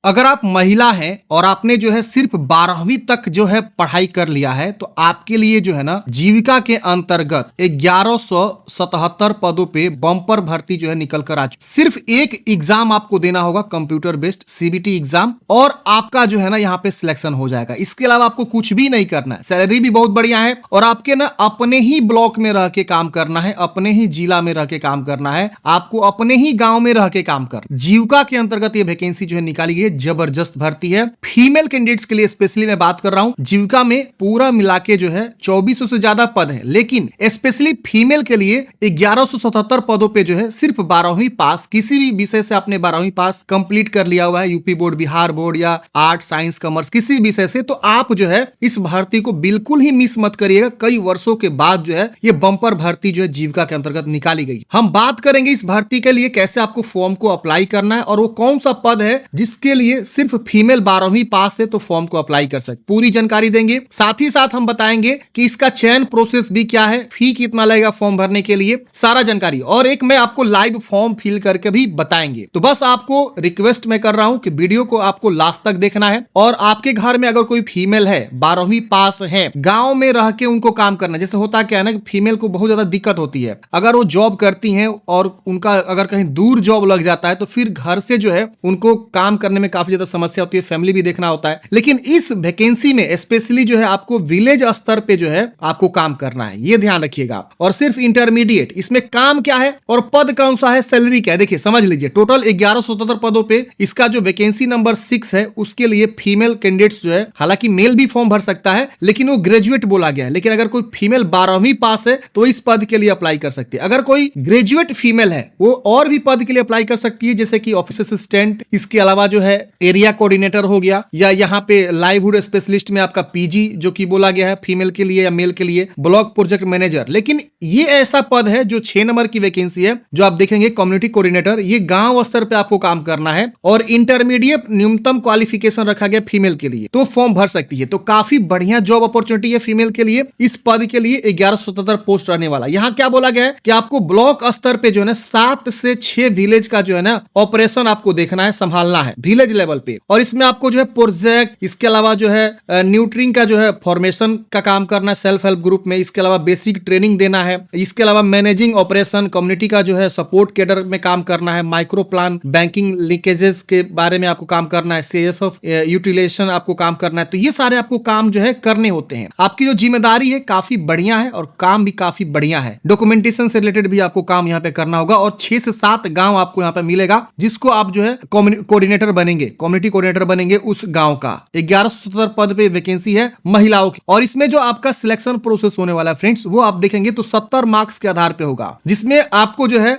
अगर आप महिला हैं और आपने जो है सिर्फ 12वीं तक जो है पढ़ाई कर लिया है तो आपके लिए जो है ना जीविका के अंतर्गत 1177 पदों पे बम्पर भर्ती जो है निकल कर आ चुकी। सिर्फ एक एग्जाम आपको देना होगा, कंप्यूटर बेस्ड सीबीटी एग्जाम, और आपका जो है ना यहाँ पे सिलेक्शन हो जाएगा। इसके अलावा आपको कुछ भी नहीं करना है। सैलरी भी बहुत बढ़िया है और आपके ना अपने ही ब्लॉक में रह के काम करना है, अपने ही जिला में रह के काम करना है, आपको अपने ही गांव में रह के काम करना। जीविका के अंतर्गत ये वैकेंसी जो है निकाली गई है, जबरदस्त भर्ती है। फीमेल कैंडिडेट्स के लिए स्पेशली मैं बात कर रहा हूं। जीविका में पूरा मिला के जो है 2400 से ज्यादा पद हैं, लेकिन स्पेशली फीमेल के लिए 1177 पदों पे जो है सिर्फ 12वीं पास, किसी भी विषय से आपने 12वीं पास कंप्लीट कर लिया हुआ है, यूपी बोर्ड, बिहार बोर्ड या आर्ट, साइंस, कॉमर्स, किसी विषय से, तो आप जो है इस भर्ती को बिल्कुल ही मिस मत करिएगा। कई वर्षों के बाद जो है ये बम्पर भर्ती जो है जीविका के अंतर्गत निकाली गई। हम बात करेंगे इस भर्ती के लिए कैसे आपको फॉर्म को अप्लाई करना है और वो कौन सा पद है जिसके लिए सिर्फ फीमेल 12वीं पास है तो फॉर्म को अप्लाई कर सकते। पूरी जानकारी देंगे, साथ ही साथ हम बताएंगे कि इसका चयन प्रोसेस भी क्या है, फी कितना लगेगा फॉर्म भरने के लिए, सारा जानकारी, और एक मैं आपको लाइव फॉर्म फिल करके भी बताएंगे। तो बस आपको रिक्वेस्ट मैं कर रहा हूं कि वीडियो को आपको लास्ट तक देखना है। और आपके घर में अगर कोई फीमेल है, 12वीं पास है, गांव में रह के उनको काम करना, जैसे होता क्या है ना कि फीमेल को बहुत ज्यादा दिक्कत होती है, अगर वो जॉब करती हैं और उनका अगर कहीं दूर जॉब लग जाता है तो फिर घर से जो है उनको काम करने में काफी ज्यादा समस्या होती है, फैमिली भी देखना होता है। लेकिन इस वैकेंसी में स्पेशली जो है आपको विलेज स्तर पे जो है आपको काम करना है, ये ध्यान रखिएगा। और सिर्फ इंटरमीडिएट, इसमें काम क्या है और पद कौन सा है, सैलरी क्या है, देखिए समझ लीजिए। टोटल 1177 पदों पे इसका जो वैकेंसी नंबर 6 है उसके लिए फीमेल कैंडिडेट्स जो है, हालांकि मेल भी फॉर्म भर सकता है लेकिन वो ग्रेजुएट बोला गया है, लेकिन अगर कोई फीमेल 12वीं पास है तो इस पद के लिए अप्लाई कर सकती है। अगर कोई ग्रेजुएट फीमेल है वो और भी पद के लिए अप्लाई कर सकती है, जैसे कि ऑफिस असिस्टेंट, इसके अलावा जो है एरिया कोऑर्डिनेटर हो गया, या यहाँ पे लाइवहुड स्पेशलिस्ट में आपका पीजी जो कि बोला गया है फीमेल के लिए या मेल के लिए, ब्लॉक प्रोजेक्ट मैनेजर। लेकिन ये ऐसा पद है जो 6 नंबर की वैकेंसी है, जो आप देखेंगे कम्युनिटी कोऑर्डिनेटर, ये गांव स्तर पे आपको काम करना है और इंटरमीडिएट न्यूनतम क्वालिफिकेशन रखा गया फीमेल के लिए, तो फॉर्म भर सकती है। तो काफी बढ़िया जॉब अपॉर्चुनिटी है फीमेल के लिए। इस पद के लिए 1177 पोस्ट रहने वाला। यहाँ क्या बोला गया है कि आपको ब्लॉक स्तर पे जो है ना 7 से 6 विलेज का जो है ना ऑपरेशन आपको देखना है, संभालना है विलेज लेवल पे। और इसमें आपको जो है प्रोजेक्ट, इसके अलावा जो है न्यूट्रिंग का जो है फॉर्मेशन का काम करना है सेल्फ हेल्प ग्रुप में, इसके अलावा बेसिक ट्रेनिंग देना है, इसके अलावा मैनेजिंग ऑपरेशन, कम्युनिटी का जो है सपोर्ट कैडर में काम करना है, माइक्रो प्लान, बैंकिंग लीकेजेस के बारे में आपको काम करना है, सीएसएफ यूटिलाइजेशन आपको काम करना है। तो ये सारे आपको काम जो है करने होते हैं। आपकी जो जिम्मेदारी है काफी बढ़िया है और काम भी काफी बढ़िया है। डॉक्यूमेंटेशन से रिलेटेड भी आपको काम यहाँ पे करना होगा और 6 से 7 गांव आपको यहाँ पे मिलेगा, जिसको आप जो है कोऑर्डिनेटर बनेंगे, कम्युनिटी कोऑर्डिनेटर बनेंगे उस गांव का। 1177 पद पे वैकेंसी है महिलाओं की। और इसमें जो आपका सिलेक्शन प्रोसेस होने वाला है फ्रेंड्स, वो आप देखेंगे तो 70 मार्क्स के आधार पे होगा, जिसमें आपको जो है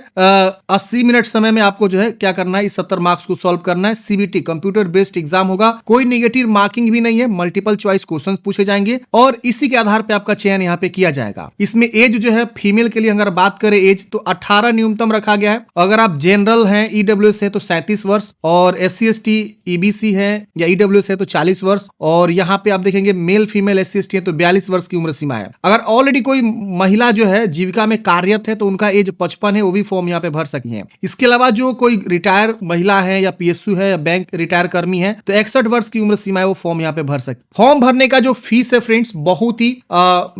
80 मिनट समय में आपको जो है क्या करना है, इस 70 मार्क्स को सॉल्व करना है। सीबीटी कंप्यूटर बेस्ड एग्जाम होगा, कोई नेगेटिव मार्किंग भी नहीं है, मल्टीपल चॉइस क्वेश्चन पूछे जाएंगे और इसी के आधार पे आपका चयन यहाँ पे किया जाएगा। इसमें एज जो है फीमेल के लिए अगर बात करें एज तो 18 न्यूनतम रखा गया है। अगर आप जनरल हैं, ईडब्ल्यूएस है तो 37 वर्ष, और SC/ST EBC है या ईडब्ल्यूएस है तो 40 वर्ष, और यहाँ पे आप देखेंगे मेल फीमेल SC/ST है तो 42 वर्ष की उम्र सीमा है। अगर ऑलरेडी कोई महिला जो है जीविका में कार्यरत है तो उनका एज 55 है, वो भी फॉर्म यहाँ पे भर सकती है। इसके अलावा जो कोई रिटायर महिला है या PSU है या बैंक रिटायर कर्मी है तो 61 वर्ष की उम्र सीमा है, वो फॉर्म यहाँ पे भर सकते। फॉर्म भरने का जो फीस है फ्रेंड्स बहुत ही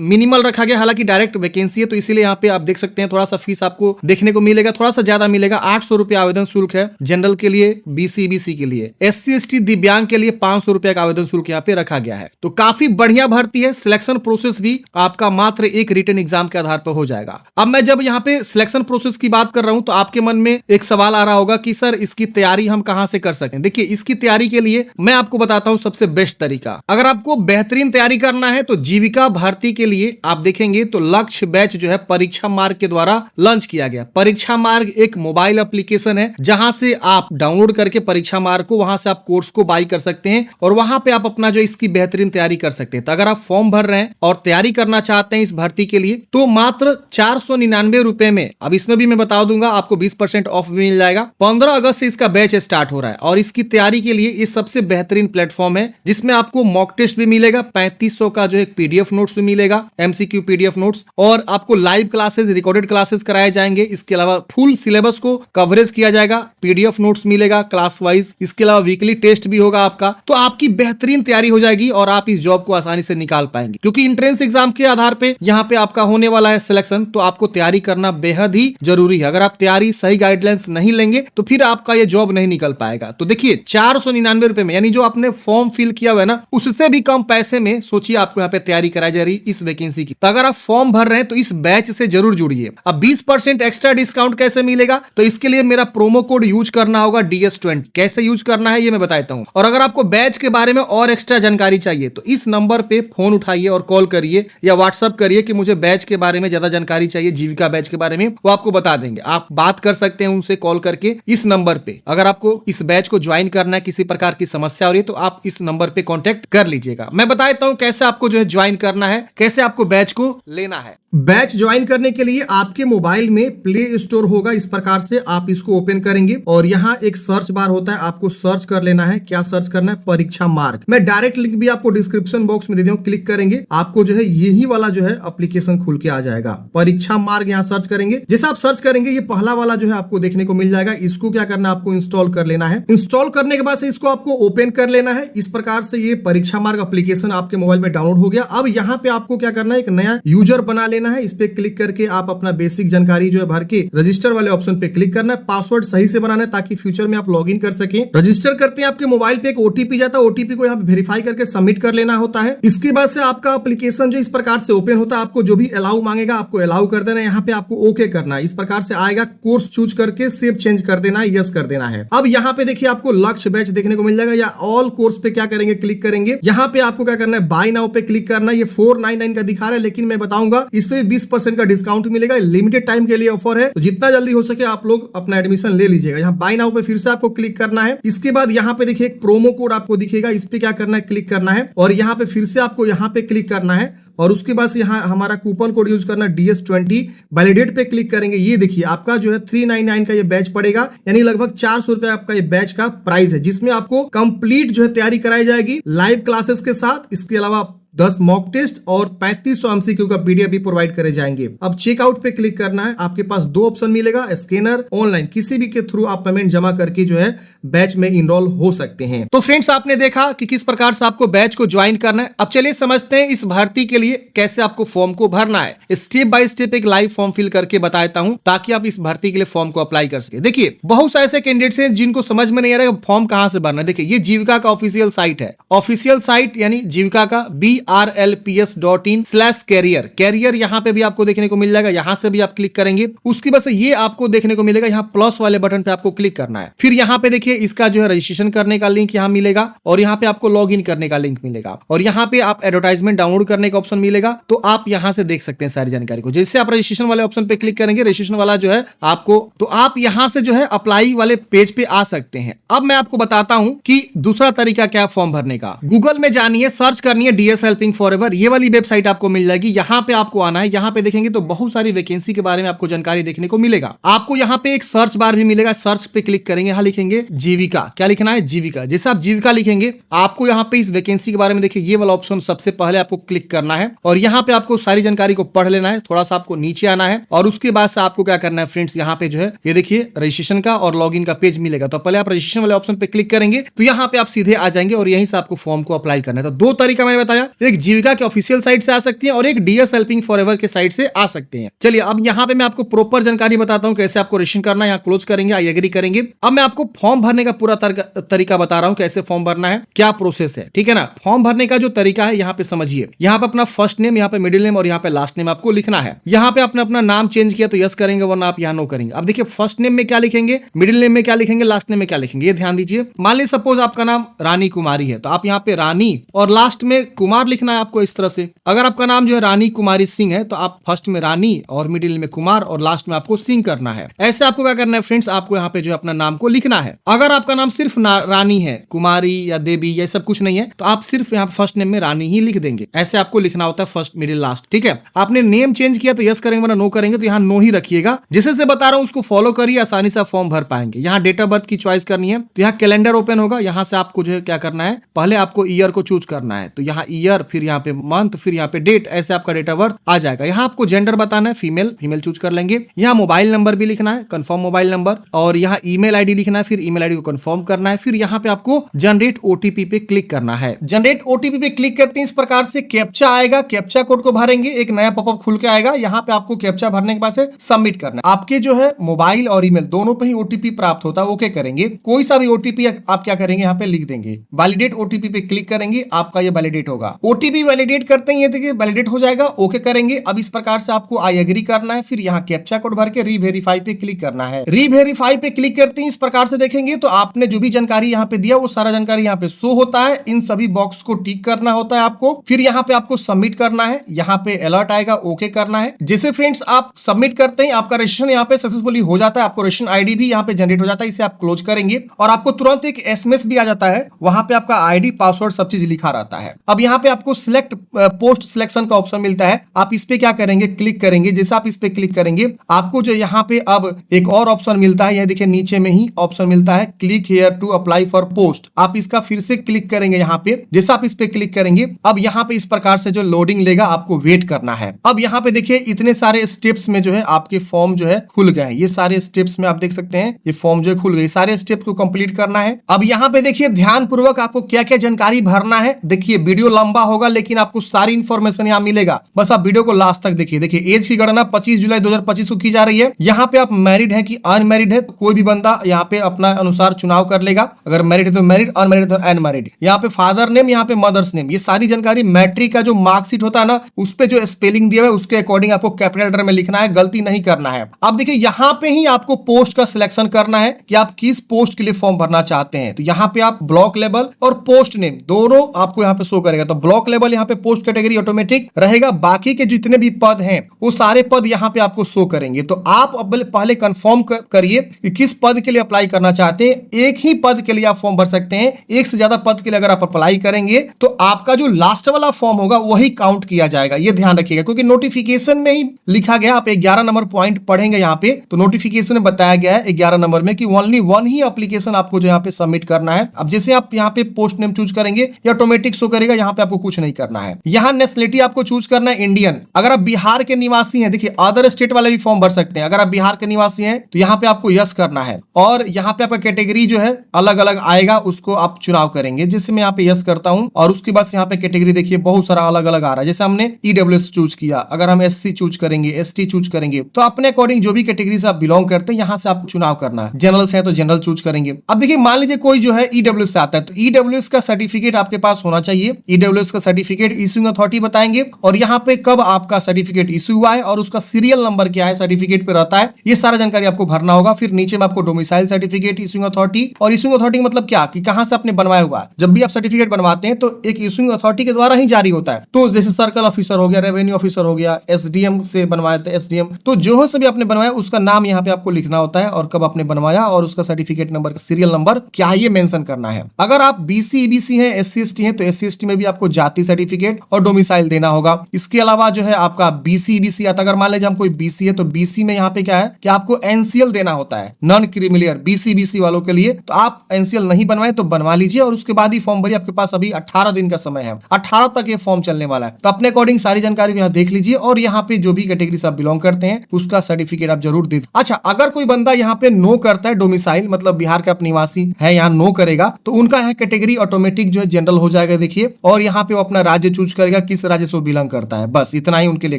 मिनिमल रखा गया, हालांकि डायरेक्ट वैकेंसी है तो इसीलिए यहाँ पे आप देख सकते हैं थोड़ा सा फीस आपको देखने को मिलेगा, थोड़ा सा ज्यादा मिलेगा। 800 रुपया आवेदन शुल्क है जनरल के लिए, BC EBC के लिए, SC/ST दिव्यांग के लिए 500 रुपया का आवेदन शुल्क यहाँ पे रखा गया है। तो काफी बढ़िया भर्ती है। सिलेक्शन प्रोसेस भी आपका मात्र एक रिटन एग्जाम के आधार पर हो जाएगा। अब मैं जब यहाँ पे सिलेक्शन प्रोसेस की बात कर रहा हूं तो आपके मन में एक सवाल आ रहा होगा कि सर इसकी तैयारी हम कहां से कर सकें। देखिए इसकी तैयारी के लिए मैं आपको बताता हूं सबसे बेस्ट तरीका। अगर आपको बेहतरीन तैयारी करना है तो जीविका भर्ती के लिए आप देखेंगे तो लक्ष्य बैच जो है परीक्षा मार्ग के द्वारा लॉन्च किया गया। परीक्षा मार्ग एक मोबाइल एप्लीकेशन है जहां से आप डाउनलोड करके परीक्षा मार्ग को, वहां से आप कोर्स को बाई कर सकते हैं और वहां पे आप अपना जो इसकी बेहतरीन तैयारी कर सकते हैं। तो अगर आप फॉर्म भर रहे हैं और तैयारी करना चाहते हैं इस भर्ती के लिए तो मात्र 499 रुपए में, अब इसमें भी मैं बता दूंगा आपको 20% ऑफ भी मिल जाएगा। 15 अगस्त से इसका बैच स्टार्ट हो रहा है और इसकी तैयारी के लिए ये सबसे बेहतरीन प्लेटफॉर्म है जिसमें आपको मॉक टेस्ट भी मिलेगा, 3500 का जो एक PDF नोट्स भी मिलेगा, MCQ PDF नोट्स, और आपको लाइव क्लासेस, रिकॉर्डेड क्लासेस कराए जाएंगे। इसके अलावा फुल सिलेबस को कवरेज किया जाएगा, PDF नोट्स मिलेगा क्लास वाइज। इसके इसके अलावा वीकली टेस्ट भी होगा आपका, तो आपकी बेहतरीन तैयारी हो जाएगी और आप इस जॉब को आसानी से निकाल पाएंगे। क्योंकि एंट्रेंस एग्जाम के आधार पे यहाँ पे आपका होने वाला है सिलेक्शन, तो आपको तैयारी करना बेहद ही जरूरी है। अगर आप तैयारी सही गाइडलाइंस नहीं लेंगे तो फिर आपका ये जॉब नहीं निकल पाएगा। तो देखिए 499 रुपए में, यानी जो आपने फॉर्म फिल किया हुआ है ना, उससे भी कम पैसे में सोचिए आपको यहाँ पे तैयारी कराई जा रही है इस वैकेंसी की। तो अगर आप फॉर्म भर रहे हैं तो इस बैच से जरूर जुड़िए। अब 20% एक्स्ट्रा डिस्काउंट कैसे मिलेगा, तो इसके लिए मेरा प्रोमो कोड यूज करना होगा DS20। कैसे यूज करना है ये मैं बताता हूं। और अगर आपको बैच के बारे में और एक्स्ट्रा जानकारी चाहिए तो इस नंबर पे फोन उठाइए और कॉल करिए या व्हाट्सअप करिए कि मुझे बैच के बारे में ज्यादा जानकारी चाहिए, जीविका बैच के बारे में, वो आपको बता देंगे। आप बात कर सकते हैं उनसे कॉल करके इस नंबर पे। अगर आपको इस बैच को ज्वाइन करना है, किसी प्रकार की समस्या हो रही है, तो आप इस नंबर पे कांटेक्ट कर लीजिएगा। मैं बता देता हूं कैसे आपको जो है ज्वाइन करना है, कैसे आपको बैच को लेना है। बैच ज्वाइन करने के लिए आपके मोबाइल में प्ले स्टोर होगा, इस प्रकार से आप इसको ओपन करेंगे और यहाँ एक सर्च बार होता है, आपको सर्च कर लेना है। क्या सर्च करना है? परीक्षा मार्ग। मैं डायरेक्ट लिंक भी आपको डिस्क्रिप्शन बॉक्स में दे दूं, क्लिक करेंगे आपको जो है यही वाला जो है एप्लीकेशन खुल के आ जाएगा। परीक्षा मार्ग यहाँ सर्च करेंगे। जैसे आप सर्च करेंगे ये पहला वाला जो है आपको देखने को मिल जाएगा। इसको क्या करना है? आपको इंस्टॉल कर लेना है। इंस्टॉल करने के बाद से इसको आपको ओपन कर लेना है। इस प्रकार से ये परीक्षा मार्ग एप्लीकेशन आपके मोबाइल में डाउनलोड हो गया। अब यहाँ पे आपको क्या करना है? एक नया यूजर बना लेना है। इस पे क्लिक करके आप अपना बेसिक जानकारी जो है भर के रजिस्टर वाले ऑप्शन पे क्लिक करना है। पासवर्ड सही से बनाना है ताकि फ्यूचर में आप लॉगिन कर सकें। रजिस्टर करते हैं आपके मोबाइल पे एक ओटीपी जाता है, ओटीपी को यहाँ पे वेरीफाई करके सबमिट कर लेना होता है। इसके बाद से आपका एप्लीकेशन जो इस प्रकार से ओपन होता है, आपको जो भी अलाउ मांगेगा आपको अलाउ कर देना है। यहाँ पे आपको ओके करना है। इस प्रकार से आएगा, कोर्स चूज करके सेव चेंज कर देना है, यस कर देना है। अब यहाँ पे देखिए आपको लक्ष्य बैच देखने को मिल जाएगा, या ऑल कोर्स पे क्या करेंगे? क्लिक करेंगे। यहाँ पे आपको क्या करना है? बाय नाउ पे क्लिक करना है। ये 499 का दिखा रहा है, लेकिन मैं बताऊंगा इसमें 20% का डिस्काउंट मिलेगा। लिमिटेड टाइम के लिए ऑफर है, तो जितना जल्दी हो सके आप लोग अपना एडमिशन ले लीजिएगा। यहाँ बाय नाउ पे फिर से आपको क्लिक करना है। इसके बाद यहाँ पे देखिए एक प्रोमो कोड आपको दिखेगा, इस पे क्या करना है? क्लिक करना है और यहाँ पे फिर से आपको यहाँ पे क्लिक करना है और उसके बाद से यहाँ हमारा कूपन कोड यूज करना DS20। वैलिडेट पे क्लिक करेंगे। ये देखिए आपका जो है 399 का ये बैच पड़ेगा, यानी लगभग 400 रुपए आपका ये बैच का प्राइस है, जिसमें आपको कंप्लीट जो है तैयारी कराई जाएगी लाइव क्लासेस के साथ। इसके अलावा 10 मॉक टेस्ट और 3500 MCQ का PDF भी प्रोवाइड करे जाएंगे। अब चेकआउट पे क्लिक करना है। आपके पास 2 ऑप्शन मिलेगा, स्कैनर, ऑनलाइन, किसी भी के थ्रू आप पेमेंट जमा करके जो है बैच में इनरोल हो सकते हैं। तो फ्रेंड्स आपने देखा कि किस प्रकार से आपको बैच को ज्वाइन करना है। अब चलिए समझते हैं इस भर्ती के लिए कैसे आपको फॉर्म को भरना है। स्टेप बाय स्टेप एक लाइव फॉर्म फिल करके बताता हूं ताकि आप इस भर्ती के लिए फॉर्म को अप्लाई कर सके। देखिए बहुत सारे ऐसे कैंडिडेट्स हैं जिनको समझ में नहीं आ रहा है फॉर्म कहां से भरना है। देखिए ये जीविका का ऑफिशियल साइट है, ऑफिशियल साइट यानी जीविका का brlps.in/career। कैरियर यहाँ पे भी आपको देखने को मिल जाएगा, यहाँ से भी आप क्लिक करेंगे। उसकी वजह से ये आपको देखने को मिलेगा, यहाँ प्लस वाले बटन पे आपको क्लिक करना है। फिर यहाँ पे देखिए इसका जो है रजिस्ट्रेशन करने का लिंक यहाँ मिलेगा और यहाँ पे आपको लॉग इन करने का लिंक मिलेगा और यहाँ पे आप एडवर्टाइजमेंट डाउनलोड करने का ऑप्शन मिलेगा। तो आप यहाँ से देख सकते हैं सारी जानकारी को। जैसे आप रजिस्ट्रेशन वाले ऑप्शन पे क्लिक करेंगे, रजिस्ट्रेशन वाला जो है आपको, तो आप यहाँ से जो है अप्लाई वाले पेज पे आ सकते हैं। अब मैं आपको बताता हूँ कि दूसरा तरीका क्या फॉर्म भरने का। गूगल में जानिए, सर्च करनी है DS हेल्पिंग फॉरएवर, ये वाली वेबसाइट आपको मिल जाएगी। यहाँ पे आपको आना है, यहाँ पे देखेंगे तो बहुत सारी वैकेंसी के बारे में आपको जानकारी देखने को मिलेगा। आपको यहाँ पे एक सर्च बार भी मिलेगा, सर्च पे क्लिक करेंगे, यहाँ लिखेंगे जीविका। क्या लिखना है? जीविका। जैसे आप जीविका लिखेंगे आपको यहाँ पे इस वैकेंसी के बारे में देखिए ये वाला ऑप्शन सबसे पहले आपको क्लिक करना है और यहाँ पे आपको सारी जानकारी को पढ़ लेना है। थोड़ा सा आपको नीचे आना है और उसके बाद से आपको क्या करना है फ्रेंड्स, यहाँ पे जो है ये देखिए रजिस्ट्रेशन का और लॉगिन का पेज मिलेगा। तो पहले आप रजिस्ट्रेशन वाले ऑप्शन पे क्लिक करेंगे तो यहाँ पे आप सीधे आ जाएंगे और यहीं से आपको फॉर्म को अप्लाई करना है। तो दो तरीका मैंने बताया, एक जीविका के ऑफिशियल साइट से आ सकती है और एक DS हेल्पिंग फॉरएवर के साइट से आ सकते हैं। चलिए अब यहाँ पे मैं आपको प्रॉपर जानकारी बताता हूँ कैसे आपको रजिस्ट्रेशन करना है। यहाँ क्लोज करेंगे, आई एग्री करेंगे। अब मैं आपको फॉर्म भरने का पूरा तरीका बता रहा हूँ, कैसे फॉर्म भरना है, क्या प्रोसेस है, ठीक है ना। फॉर्म भरने का जो तरीका है यहाँ पे समझिए। यहाँ पे अपना फर्स्ट नेम, यहाँ पे मिडिल नेम और यहाँ पे लास्ट नेम आपको लिखना है। यहाँ पे आपने अपना नाम चेंज किया तो यस करेंगे, वरना आप यहाँ नो करेंगे। अब देखिए फर्स्ट नेम में क्या लिखेंगे, मिडिल नेम में क्या लिखेंगे, लास्ट नेम में क्या लिखेंगे, ये ध्यान दीजिए। मान लीजिए सपोज आपका नाम रानी कुमारी है तो आप यहाँ पे रानी और लास्ट में कुमार लिखना है आपको इस तरह से। अगर आपका नाम जो है रानी कुमारी सिंह है तो आप फर्स्ट में रानी और मिडिल में कुमार और लास्ट में आपको सिंह करना है। ऐसे आपको क्या करना है फ्रेंड्स, आपको यहाँ पे जो है अपना नाम को लिखना है। अगर आपका नाम सिर्फ रानी है, कुमारी या देवी ये सब कुछ नहीं है, तो आप सिर्फ यहाँ फर्स्ट नेम में रानी ही लिख देंगे। ऐसे आपको लिखना होता है फर्स्ट मिडिल लास्ट, ठीक है। आपने नेम चेंज किया तो यस करेंगे, वरना नो करेंगे, तो यहाँ नो ही रखिएगा। जैसे से बता रहा हूँ उसको फॉलो करिए, आसानी से फॉर्म भर पाएंगे। यहाँ डेट ऑफ बर्थ की चॉइस करनी है तो यहाँ कैलेंडर ओपन होगा, यहाँ से आपको जो है क्या करना है, पहले आपको ईयर को चूज करना है। तो यहाँ ईयर ईयर, फिर यहाँ पे मंथ, फिर यहाँ पे डेट, ऐसे आपका डेट ऑफ बर्थ आ जाएगा। यहाँ आपको जेंडर बताना है, फीमेल, फीमेल चूज कर लेंगे। यहाँ मोबाइल नंबर भी लिखना है, कंफर्म मोबाइल नंबर, और यहाँ ईमेल आईडी लिखना है, फिर ईमेल आईडी को कंफर्म करना है। फिर यहाँ पे आपको जनरेट ओटीपी पे क्लिक करना है। जनरेट ओटीपी पे क्लिक करते हैं, इस प्रकार से कैप्चा आएगा, कैप्चा कोड को भरेंगे, एक नया पॉपअप खुल के आएगा। यहाँ पे आपको कैप्चा भरने के बाद से सबमिट करना है। आपके जो है मोबाइल और ईमेल दोनों पे ही ओटीपी प्राप्त होता है। ओके करेंगे, कोई सा भी ओटीपी आप क्या करेंगे यहाँ पे लिख देंगे, वैलिडेट ओटीपी पे क्लिक करेंगे, आपका ये वैलिडेट होगा। ओटीपी वैलिडेट करते हैं, ये देखिए वैलिडेट हो जाएगा। ओके करेंगे। अब इस प्रकार से आपको आई एग्री करना है, फिर यहाँ कैप्चा कोड भर के रीवेरीफाई पे क्लिक करना है। रीवेरीफाई पे क्लिक करते हैं, इस प्रकार से देखेंगे तो आपने जो भी जानकारी यहाँ पे दिया वो सारा जानकारी यहाँ पे शो होता है। इन सभी बॉक्स को टिक करना होता है आपको, फिर यहाँ पे आपको सबमिट करना है। यहाँ पे अलर्ट आएगा, ओके करना है। जैसे फ्रेंड्स आप सबमिट करते हैं, आपका रजिस्ट्रेशन यहाँ पे सक्सेसफुली हो जाता है, आपको रजिस्ट्रेशन आईडी भी यहाँ पे जनरेट हो जाता है। इसे आप क्लोज करेंगे और आपको तुरंत एक एसएमएस भी आ जाता है, वहां पे आपका आईडी, पासवर्ड सब चीज लिखा रहता है। अब यहाँ पे आपको सिलेक्ट पोस्ट सिलेक्शन का ऑप्शन मिलता है, आप इस पे क्या करेंगे, क्लिक करेंगे। जैसे आप इस पे क्लिक करेंगे, आपको जो यहाँ पे अब एक और ऑप्शन मिलता है, यह देखिए नीचे में ही ऑप्शन मिलता है, click here to apply for post. आप इसका फिर से क्लिक करेंगे यहाँ पे। जैसे आप इस पे क्लिक करेंगे, अब यहाँ पे इस प्रकार से जो लोडिंग लेगा, आपको वेट करना है। अब यहाँ पे देखिए इतने सारे स्टेप्स में जो है आपके फॉर्म जो है खुल गए हैं। ये सारे स्टेप्स में आप देख सकते हैं, ये फॉर्म जो है खुल गए। सारे स्टेप्स को कंप्लीट करना है। अब यहाँ पे देखिए ध्यान पूर्वक आपको क्या क्या जानकारी भरना है। देखिए वीडियो लंबा होगा, लेकिन आपको सारी इंफॉर्मेशन यहाँ मिलेगा, बस आप वीडियो को लास्ट तक देखिए। देखिए एज की गणना 25 जुलाई 2025 को की जा रही है। यहाँ पे आप मैरिड है कि अनमैरिड है, तो कोई भी बंदा यहाँ पे अपना अनुसार चुनाव कर लेगा। अगर मैरिड है तो मैरिड, अनमैरिड है तो अनमैरिड। यहाँ पे फादर नेम, यहाँ पे मदर्स नेम, ये सारी जानकारी मैट्रिक का जो मार्कशीट होता है ना, उस पे जो स्पेलिंग दिया है उसके अकॉर्डिंग आपको कैपिटल लेटर में लिखना है, गलती नहीं करना है। अब देखिए यहाँ पे ही आपको पोस्ट का सिलेक्शन करना है कि आप किस पोस्ट के लिए फॉर्म भरना चाहते हैं। तो यहाँ पे आप ब्लॉक लेवल और पोस्ट नेम दोनों आपको यहाँ पे शो करेगा। तो ब्लॉक लेवल यहाँ पे पोस्ट कैटेगरी ऑटोमेटिक रहेगा, बाकी के जितने भी पद हैं वो सारे पद यहाँ पे आपको शो करेंगे। तो आप पहले कंफर्म करिए कि किस पद के लिए अप्लाई करना चाहते हैं। एक ही पद के लिए आप फॉर्म भर सकते हैं, एक से ज्यादा पद के लिए अगर आप अप्लाई करेंगे तो आपका जो लास्ट वाला फॉर्म होगा वही काउंट किया जाएगा। ये ध्यान रखिएगा, क्योंकि नोटिफिकेशन में ही लिखा गया, आप 11 नंबर पॉइंट पढ़ेंगे यहाँ पे, तो नोटिफिकेशन में बताया गया है 11 नंबर में कि ओनली वन ही एप्लीकेशन आपको जो यहाँ पे सबमिट करना है। अब जैसे आप यहाँ पे पोस्ट नेम चूज करेंगे, ये ऑटोमेटिक शो करेगा, यहाँ पे आपको कुछ नहीं करना है। यहाँ नेशनलिटी आपको चूज करना है इंडियन। अगर आप बिहार के निवासी हैं, देखिए अदर स्टेट वाले भी फॉर्म भर सकते हैं। अगर आप बिहार के निवासी हैं तो यहाँ पे आपको यस करना है, और यहाँ पे आपका कैटेगरी जो है अलग अलग आएगा, उसको आप चुनाव करेंगे। जैसे मैं यहाँ पे यस करता हूँ, और उसके बाद यहाँ पे कैटेगरी देखिए बहुत सारा अलग अलग आ रहा है। जैसे हमने ईडब्ल्यूएस चूज किया, अगर हम एससी चूज करेंगे, एसटी चूज करेंगे, तो अपने अकॉर्डिंग जो भी कैटेगरी से आप बिलोंग करते हैं यहाँ से आप चुनाव करना है। जनरल से है तो जनरल चूज करेंगे। अब देखिए मान लीजिए कोई जो है ईडब्ल्यूएस से आता है, तो ईडब्ल्यूएस का सर्टिफिकेट आपके पास होना चाहिए। ईडब्ल्यूएस का सर्टिफिकेट इश्यूइंग अथॉरिटी बताएंगे, और यहाँ पे कब आपका सर्टिफिकेट इश्यू हुआ है और उसका सीरियल नंबर क्या है सर्टिफिकेट पे रहता है, ये सारा जानकारी आपको भरना होगा। फिर नीचे में आपको डोमिसाइल सर्टिफिकेट, इश्यूइंग अथॉरिटी, और इश्यूइंग अथॉरिटी मतलब क्या कि कहां से आपने बनवाया हुआ है। जब भी आप सर्टिफिकेट बनवाते हैं तो एक इश्यूइंग अथॉरिटी के द्वारा ही जारी होता है। तो जैसे सर्कल ऑफिसर हो गया, रेवेन्यू ऑफिसर हो गया, एसडीएम से बनवाया था एसडीएम, तो जो से भी आपने बनवाया उसका नाम यहाँ पे आपको लिखना होता है, और कब आपने बनवाया, और उसका सर्टिफिकेट नंबर, सीरियल नंबर क्या है ये मेंशन करना है। अगर आप बीसी ईबीसी हैं, एससी एसटी हैं, तो एससी एसटी में भी आपको जाति सर्टिफिकेट और डोमिसाइल देना होगा। इसके अलावा जो है आपका बीसी ईबीसी आता है, अगर मान लीजिए हम कोई बीसी है तो बीसी में यहाँ पे क्या है कि आपको एनसीएल देना होता है, नॉन क्रीमिलियर, बीसी बीसी वालों के लिए। तो आप एनसीएल नहीं बनवाए तो बनवा लीजिए, और उसके बाद ही फॉर्म भरिए। आपके पास अभी 18 दिन का समय है, 18 तक ये फॉर्म चलने वाला है। तो अपने अकॉर्डिंग सारी जानकारी को यहाँ देख लीजिए, और यहाँ पे जो भी कैटेगरी से आप बिलोंग करते हैं उसका सर्टिफिकेट आप जरूर दे। अच्छा, अगर कोई बंदा यहाँ पे नो करता है, डोमिसाइल मतलब बिहार का निवासी है, यहाँ नो करेगा, तो उनका यहाँ कैटेगरी ऑटोमेटिक जो है जनरल हो जाएगा। देखिए, और यहाँ पे वो अपना राज्य चूज करेगा, किस राज्य से वो बिलोंग करता है, बस इतना ही उनके लिए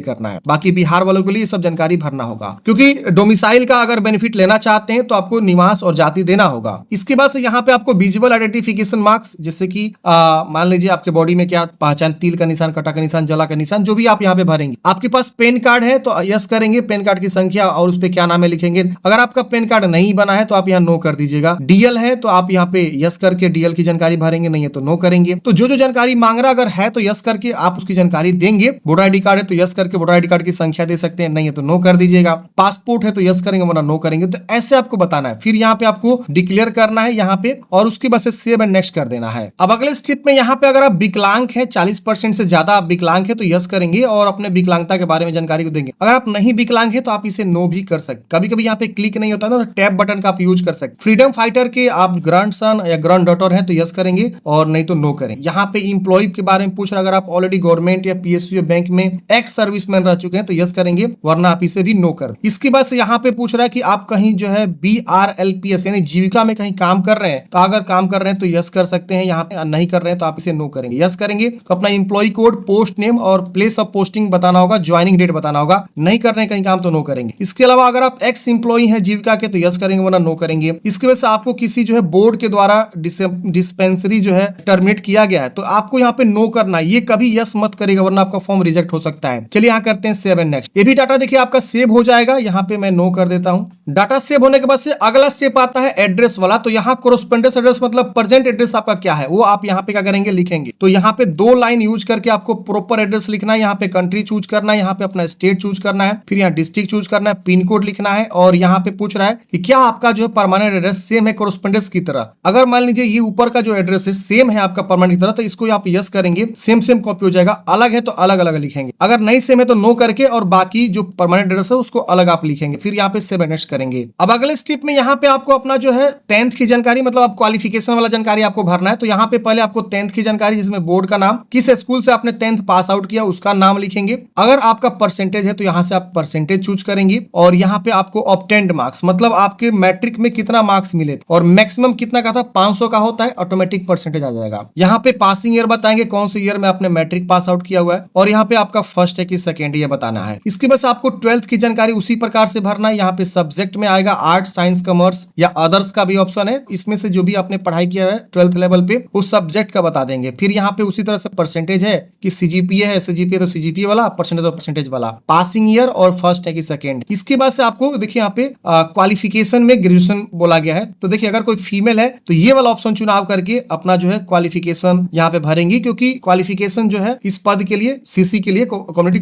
करना है। बाकी बिहार वालों के लिए सब जानकारी भरना होगा, क्योंकि डोमिसाइल का अगर बेनिफिट लेना चाहते हैं तो आपको निवास और जाति देना होगा। इसके बाद से यहाँ पे आपको विजुअल आइडेंटिफिकेशन मार्क्स, जैसे कि मान लीजिए आपके बॉडी में क्या पहचान, तिल का निशान, कटा का निशान, जला का निशान, जो भी आप यहाँ पे भरेंगे। आपके पास पेन कार्ड है तो यस करेंगे, पेन कार्ड की संख्या और उस पे क्या नाम है लिखेंगे। अगर आपका पेन कार्ड नहीं बना है तो आप यहाँ नो कर दीजिएगा। डीएल है तो आप यहाँ पे यस करके डीएल की जानकारी भरेंगे, नहीं है तो नो करेंगे। तो जो जानकारी मांग रहा अगर है तो यस करके आप उसकी जानकारी देंगे। वोटर आईडी कार्ड है तो यस करके वोटर आईडी कार्ड की संख्या दे सकते हैं, नहीं है तो नो कर दीजिएगा। पासपोर्ट है तो यस करेंगे, वरना नो करेंगे। तो ऐसे आपको बताना है। फिर यहाँ पे आपको डिक्लेयर करना है यहाँ पे, और उसके बाद से सेव एंड नेक्स्ट कर देना है। अब अगले स्टेप में यहाँ पे अगर आप विकलांग है, 40% से ज्यादा आप विकलांग है तो यस करेंगे और अपने विकलांगता के बारे में जानकारी को देंगे। अगर आप नहीं विकलांग है तो आप इसे नो भी कर सकते। कभी कभी यहाँ पे क्लिक नहीं होता ना, तो टैब बटन का आप यूज कर सकते। फ्रीडम फाइटर के आप ग्रैंड सन या ग्रैंड डॉटर है तो यस करेंगे, और नहीं तो नो करें। यहाँ पे इंप्लॉय के बारे में पूछ रहा है। अगर आप ऑलरेडी गवर्नमेंट या पीएसयू या बैंक में एक्स सर्विसमैन रह चुके हैं तो यस करेंगे, वरना आप इसे भी नो कर। इसके बाद से यहाँ पे पूछ रहा है कि आप कहीं जो है BRLPS यानी जीविका में कहीं काम कर रहे हैं, तो अगर काम कर रहे हैं तो यस कर सकते हैं, यहाँ पे नहीं कर रहे हैं तो आप इसे नो करेंगे। यस करेंगे तो अपना एम्प्लॉय कोड, पोस्ट नेम और प्लेस ऑफ पोस्टिंग बताना होगा, ज्वाइनिंग डेट बताना होगा। नहीं कर रहे हैं कहीं काम तो नो करेंगे। इसके अलावा अगर आप एक्स एम्प्लॉय हैं जीविका के तो यस करेंगे, वरना नो करेंगे। इसके वजह से आपको किसी जो है बोर्ड के द्वारा डिस्पेंसरी जो है टर्मिनेट किया गया है तो आपको यहाँ पे नो करना है। ये कभी यस मत करेगा, वरना आपका फॉर्म रिजेक्ट हो सकता है। चलिए यहाँ करते हैं सेव एंड नेक्स्ट। ये भी डाटा देखिए आपका सेव हो जाएगा। यहाँ पे मैं नो कर देता हूँ। डाटा सेव होने के बाद से अगला स्टेप आता है एड्रेस वाला। तो यहाँ कोरेस्पोंडेंस एड्रेस मतलब प्रेजेंट एड्रेस आपका क्या है वो आप यहाँ पे क्या करेंगे, लिखेंगे। तो यहाँ पे 2 लाइन यूज करके आपको प्रॉपर एड्रेस लिखना है। यहाँ पे कंट्री चूज करना है, यहाँ पे अपना स्टेट चूज करना है, फिर यहाँ डिस्ट्रिक्ट चूज करना है, पिन कोड लिखना है और यहाँ पे पूछ रहा है कि क्या आपका जो परमानेंट एड्रेस सेम है कोरेस्पोंडेंस की तरह। अगर मान लीजिए ये ऊपर का जो एड्रेस है सेम है आपका परमानेंट की तरह तो इसको आप यस करेंगे, सेम सेम कॉपी हो जाएगा। अलग है तो अलग अलग लिखेंगे, अगर नहीं सेम है तो नो करके और बाकी जो परमानेंट एड्रेस है उसको अलग आप लिखेंगे। फिर यहाँ पे सेव एंड नेक्स्ट करेंगे। अब अगले स्टेप में यहाँ पे आपको अपना जो है 10th की जानकारी मतलब आप क्वालिफिकेशन वाला जानकारी आपको भरना है। तो यहाँ पे पहले आपको 10th की जानकारी जिसमें बोर्ड का नाम, किस स्कूल से आपने 10th पास आउट किया उसका नाम लिखेंगे। अगर आपका परसेंटेज है तो यहाँ से आप परसेंटेज चूज करेंगे और यहाँ पे आपको ऑब्टेन्ड मार्क्स मतलब आपके मैट्रिक में कितना मार्क्स मिले और मैक्सिमम कितना का था, 500 का होता है, ऑटोमेटिक परसेंटेज आ जाएगा। यहाँ पे पासिंग ईयर बताएंगे कौन से ईयर में आपने मैट्रिक पास आउट किया हुआ है और यहाँ पे आपका फर्स्ट है कि सेकेंड ये बताना है। इसके बाद आपको 12th की जानकारी उसी प्रकार से भरना है। यहाँ पे सब्जेक्ट में आएगा आर्ट्स, साइंस, कॉमर्स या अदर्स का भी ऑप्शन है। इसमें से जो भी आपने पढ़ाई किया है 12th लेवल पे उस सब्जेक्ट का बता देंगे। फिर यहाँ पे उसी तरह से परसेंटेज है कि CGPA है, CGPA तो CGPA वाला, परसेंटेज तो परसेंटेज वाला, पासिंग ईयर और फर्स्ट है कि सेकेंड। इसके बाद से आपको देखिए यहाँ पे क्वालिफिकेशन में ग्रेजुएशन बोला गया है। तो देखिए अगर कोई फीमेल है तो ये वाला ऑप्शन चुनाव करके अपना जो है क्वालिफिकेशन यहाँ पे भरेंगे, क्योंकि क्वालिफिकेशन जो है इस पद के लिए CC के लिए कम्युनिटी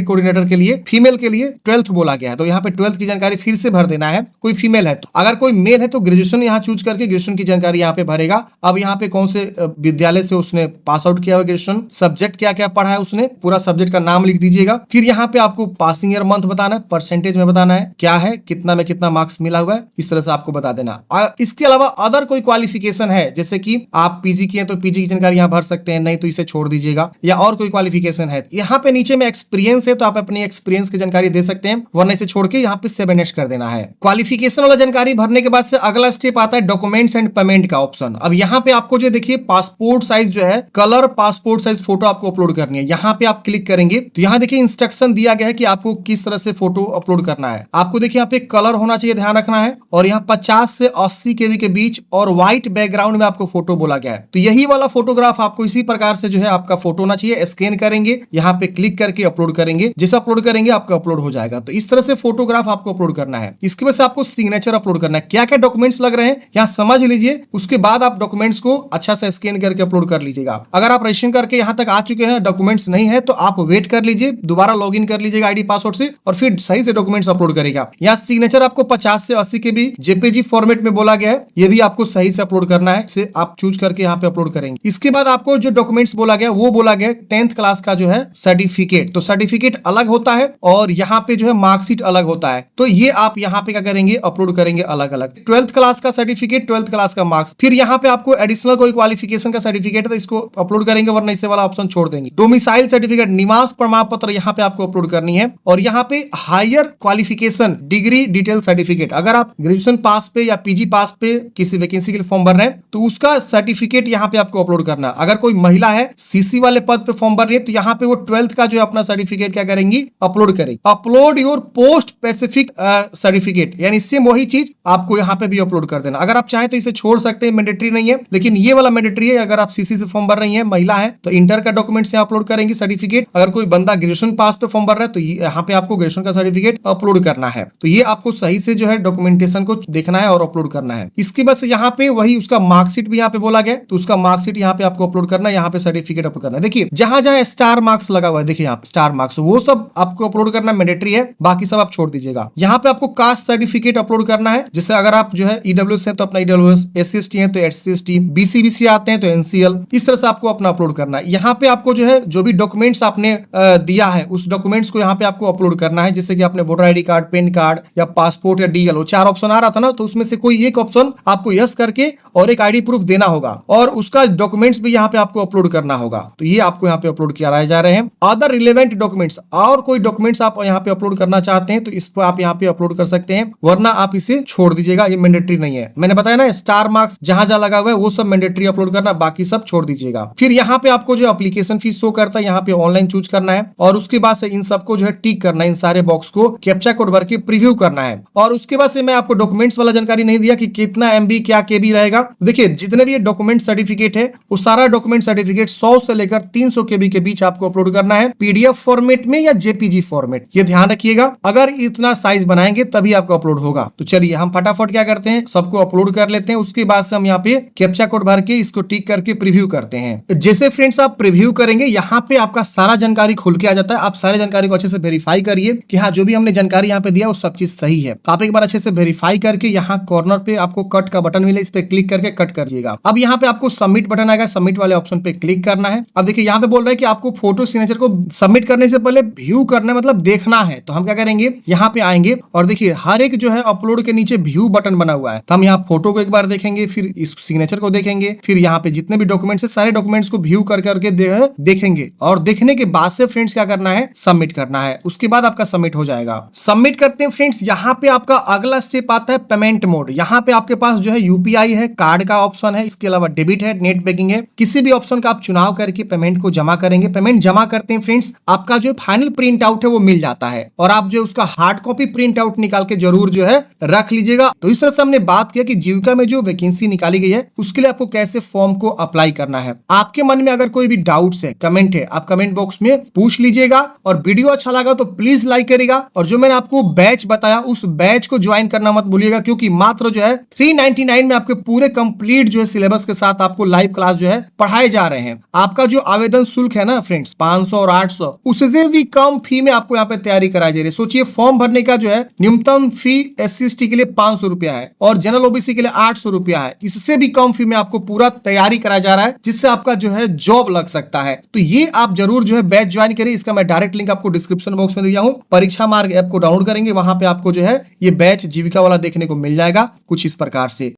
कोऑर्डिनेटर के लिए फीमेल के लिए 12th बोला गया है। तो यहाँ पे 12th की जानकारी फिर से भर देना है। कोई फीमेल है तो, अगर कोई मेल है तो ग्रेजुएशन यहाँ चूज करके ग्रेजुएशन की जानकारी यहाँ पे भरेगा। अब यहाँ पे कौन से विद्यालय से उसने पास आउट किया हुआ ग्रेजुएशन, सब्जेक्ट क्या क्या पढ़ा है उसने, पूरा सब्जेक्ट का नाम लिख दीजिएगा। फिर यहाँ पे आपको पासिंग ईयर मंथ बताना है, परसेंटेज में बताना है क्या है, कितना में कितना मार्क्स मिला हुआ है, इस तरह से आपको बता देना। इसके अलावा अदर कोई क्वालिफिकेशन है जैसे कि आप पीजी किए तो पीजी की जानकारी यहाँ भर सकते हैं, नहीं तो इसे छोड़ दीजिएगा। या और कोई क्वालिफिकेशन है यहाँ पे नीचे में एक्सपीरियंस है तो आप अपनी एक्सपीरियंस की जानकारी दे सकते हैं, वरना इसे छोड़ के यहाँ पे सेव एंड नेक्स्ट कर देना है। क्वालिफिकेशन वाला जानकारी भरने के बाद से अगला स्टेप आता है डॉक्यूमेंट्स एंड पेमेंट का ऑप्शन। अब यहाँ पे आपको जो देखिए पासपोर्ट साइज जो है कलर पासपोर्ट साइज फोटो आपको अपलोड करनी है। यहाँ पे आप क्लिक करेंगे तो यहाँ देखिए इंस्ट्रक्शन दिया गया है कि आपको किस तरह से फोटो अपलोड करना है। आपको देखिए यहाँ पे कलर होना चाहिए, ध्यान रखना है, और यहाँ 50 से 80 केबी के बीच और व्हाइट बैकग्राउंड में आपको फोटो बोला गया है। तो यही वाला फोटोग्राफ आपको इसी प्रकार से जो है आपका फोटो होना चाहिए। स्कैन करेंगे, यहाँ पे क्लिक करके अपलोड करेंगे, जैसे अपलोड करेंगे आपका अपलोड हो जाएगा। तो इस तरह से फोटोग्राफ आपको अपलोड करना है। इसके बाद आपको सिग्नेचर अपलोड करना है। क्या क्या डॉक्यूमेंट्स लग रहे हैं यहाँ समझ लीजिए, उसके बाद आप डॉक्यूमेंट्स को अच्छा से स्कैन करके अपलोड कर लीजिएगा। अगर आप रजिस्ट्रेशन करके यहाँ तक आ चुके हैं, डॉक्यूमेंट्स नहीं है तो आप वेट कर लीजिए, दोबारा लॉग इन कर लीजिएगा आईडी पासवर्ड से और फिर सही से डॉक्यूमेंट्स अपलोड करेगा। यहाँ सिग्नेचर आपको 50 से 80 के भी जेपीजी फॉर्मेट में बोला गया है, ये भी आपको सही से अपलोड करना है, इसे आप चूज करके यहाँ पे अपलोड करेंगे। इसके बाद आपको जो डॉक्यूमेंट्स बोला गया वो बोला गया 10th क्लास का जो है सर्टिफिकेट। तो सर्टिफिकेट अलग होता है और यहाँ पे जो है मार्कशीट अलग होता है, तो ये आप यहाँ पे क्या करेंगे अपलोड करेंगे अलग अलग। 12th क्लास का सर्टिफिकेट, 12th क्लास का मार्क्स, फिर यहाँ पे आपको एडिशनल कोई क्वालिफिकेशन का सर्टिफिकेट है तो इसको अपलोड करेंगे, वरना इसे वाला ऑप्शन छोड़ देंगे। डोमिसाइल सर्टिफिकेट, निवास प्रमाण पत्र यहाँ पे आपको अपलोड करनी है। और यहाँ पे higher qualification degree detail certificate, अगर आप ग्रेजुएशन पास पे या पीजी पास पे किसी वैकेंसी के लिए फॉर्म भर रहे हैं तो उसका सर्टिफिकेट यहाँ पे आपको अपलोड करना है। अगर कोई महिला है सीसी वाले पद पे फॉर्म भर रही है तो यहाँ पे वो 12th का जो है अपना सर्टिफिकेट क्या करेंगी अपलोड करेंगे। Upload your post specific certificate, यानी सेम वही चीज आपको यहाँ पे भी अपलोड कर देना। अगर आप चाहें तो इसे छोड़ सकते हैं, मैंडेटरी नहीं है, लेकिन ये वाला मैंडेटरी है। अगर आप सीसी से फॉर्म भर रही है, महिला है, तो इंटर का डॉक्यूमेंट्स यहाँ अपलोड करेंगे सर्टिफिकेट। अगर कोई बंदा ग्रेजुएशन पास पे फॉर्म भर रहा है तो यहाँ पे आपको ग्रेजुएशन का सर्टिफिकेट अपलोड करना है। तो ये आपको सही से जो है डॉक्यूमेंटेशन को देखना है और अपलोड करना है। इसके बस यहाँ पे वही उसका मार्कशीट भी यहाँ पे बोला गया, तो उसका मार्कशीट यहाँ पे आपको अपलोड करना है, यहाँ पे सर्टिफिकेट अपलोड करना है। देखिए जहां जहां स्टार मार्क्स लगा हुआ है, देखिए यहाँ स्टार मार्क्स, वो सब आपको अपलोड करना मैंडेटरी है, बाकी सब आप छोड़ दीजिएगा। यहाँ पे आपको कास्ट सर्टिफिकेट अपलोड करना है, जैसे अगर आप जो है ईडब्ल्यूएस है तो अपना ईडब्ल्यूएस, SC/ST है तो SC/ST, BC/BC आते हैं तो NCL, इस तरह से आपको अपना अपलोड करना है। यहाँ पे आपको जो है जो भी डॉक्यूमेंट्स आपने दिया है उस डॉक्यूमेंट्स को यहाँ पे आपको अपलोड करना है, जैसे कि आपने voter ID card, pan card या पासपोर्ट या DL, वो 4 ऑप्शन आ रहा था ना, तो उसमें से कोई एक ऑप्शन आपको यस करके और एक ID प्रूफ देना होगा और उसका डॉक्यूमेंट्स भी यहाँ पे आपको अपलोड करना होगा। तो ये आपको यहाँ पे अपलोड किया जा रहे हैं। अदर रिलेवेंट डॉक्यूमेंट्स, और कोई डॉक्यूमेंट्स आप यहाँ पे अपलोड करना चाहते हैं तो इस पर आप यहाँ पे अपलोड कर सकते हैं, वरना आप इसे छोड़ दीजिएगा, ये मैंडेटरी नहीं है। मैंने बताया ना, स्टार मार्क्स जहां जहां लगा हुआ है वो सब मैंडेटरी अपलोड करना, बाकी सब छोड़ दीजिएगा। फिर यहाँ पे आपको जो एप्लीकेशन फीस शो करता है, यहाँ पे ऑनलाइन चूज करना है और उसके बाद से इन सबको जो है टिक करना है, इन सारे बॉक्स को कैप्चा कोड भर के प्रीव्यू करना है। और उसके बाद से मैं आपको डॉक्यूमेंट्स वाला जानकारी नहीं दिया कि कितना एमबी क्या केबी रहेगा। देखिए जितने भी ये डॉक्यूमेंट सर्टिफिकेट है वो सारा डॉक्यूमेंट सर्टिफिकेट 100 से लेकर 300 केबी के बीच आपको अपलोड करना है, पीडीएफ फॉर्मेट में या जेपीजी फॉर्मेट, ये ध्यान रखिएगा। अगर इतना साइज बनाएंगे तभी आपको अपलोड होगा। तो चलिए हम फटाफट क्या करते हैं, सबको अपलोड कर लेते हैं। उसके बाद से हम यहाँ पे कैप्चा कोड भर के इसको टिक करके प्रीव्यू करते हैं। जैसे फ्रेंड्स आप प्रीव्यू करेंगे, यहाँ पे आपका सारा जानकारी खुल के आ जाता है। आप सारे जानकारी को अच्छे से वेरीफाई करिए कि हाँ जो भी हमने जानकारी यहाँ पे दिया वो सब चीज सही है। तो आप एक बार अच्छे से वेरीफाई करके यहाँ कॉर्नर पे आपको कट का बटन मिले, इस पे क्लिक करके कट कर दीजिएगा। अब यहाँ पे आपको सबमिट बटन आएगा, सबमिट वाले ऑप्शन पे क्लिक करना है। अब देखिए यहाँ पे बोल रहा है कि आपको फोटो सिग्नेचर को सबमिट करने से पहले व्यू करना है, मतलब देखना है। तो हम क्या करेंगे, यहाँ पे आएंगे और देखिए हर एक जो है अपलोड के नीचे व्यू बटन बना हुआ है। तो हम यहाँ फोटो को एक बार देखेंगे, फिर इस सिग्नेचर को देखेंगे, फिर यहाँ पे जितने भी डॉक्यूमेंट्स है सारे डॉक्यूमेंट्स को व्यू कर करके देखेंगे। और देखने के बाद से फ्रेंड्स क्या करना है, सबमिट करना है। उसके बाद आपका सबमिट हो जाएगा। सबमिट करते हैं फ्रेंड्स, यहाँ पे आपका अगला स्टेप आता है पेमेंट मोड। यहाँ पे आपके पास जो है यूपीआई है, कार्ड का ऑप्शन है, इसके अलावा डेबिट है, नेट बैंकिंग है। किसी भी ऑप्शन का आप चुनाव करके पेमेंट को जमा करेंगे। पेमेंट जमा करते हैं फ्रेंड्स, आपका जो फाइनल प्रिंट आउट है वो मिल जाता है और आप जो उसका हार्ड कॉपी प्रिंट आउट निकाल के जरूर जो है रख लीजिएगा। तो इस तरह से हमने बात किया कि जीविका में जो वैकेंसी निकाली गई है उसके लिए आपको कैसे फॉर्म को अप्लाई करना है। आपके मन में अगर कोई भी डाउट्स है, कमेंट है, आप कमेंट बॉक्स में पूछ लीजिएगा। और वीडियो अच्छा लगा तो प्लीज लाइक करिएगा। और जो मैंने आपको बैच बताया उस बैच को ज्वाइन करना मत भूलिएगा, क्योंकि मात्र जो है 399 में आपके पूरे कंप्लीट जो है सिलेबस के साथ आपको लाइव क्लास जो है पढ़ाए जा रहे हैं। आपका जो आवेदन शुल्क है ना फ्रेंड्स 500 और 800, उससे भी कम फी में आपको यहाँ पे तैयारी कराई जा रही है। सोचिए फॉर्म भरने का जो है न्यूनतम फी SC/ST के लिए 500 रुपया है और जनरल ओबीसी के लिए 800 रुपया है। इससे भी कम फी में आपको पूरा तैयारी कराया जा रहा है, जिससे आपका जो है जॉब लग सकता है। तो ये आप जरूर जो है बैच ज्वाइन करें। इसका मैं डायरेक्ट लिंक आपको डिस्क्रिप्शन बॉक्स में दिया हूँ। परीक्षा मार्ग ऐप को डाउनलोड करेंगे, वहां पे आपको जो है ये बैच जीविका वाला देखने को मिल जाएगा कुछ इस प्रकार से।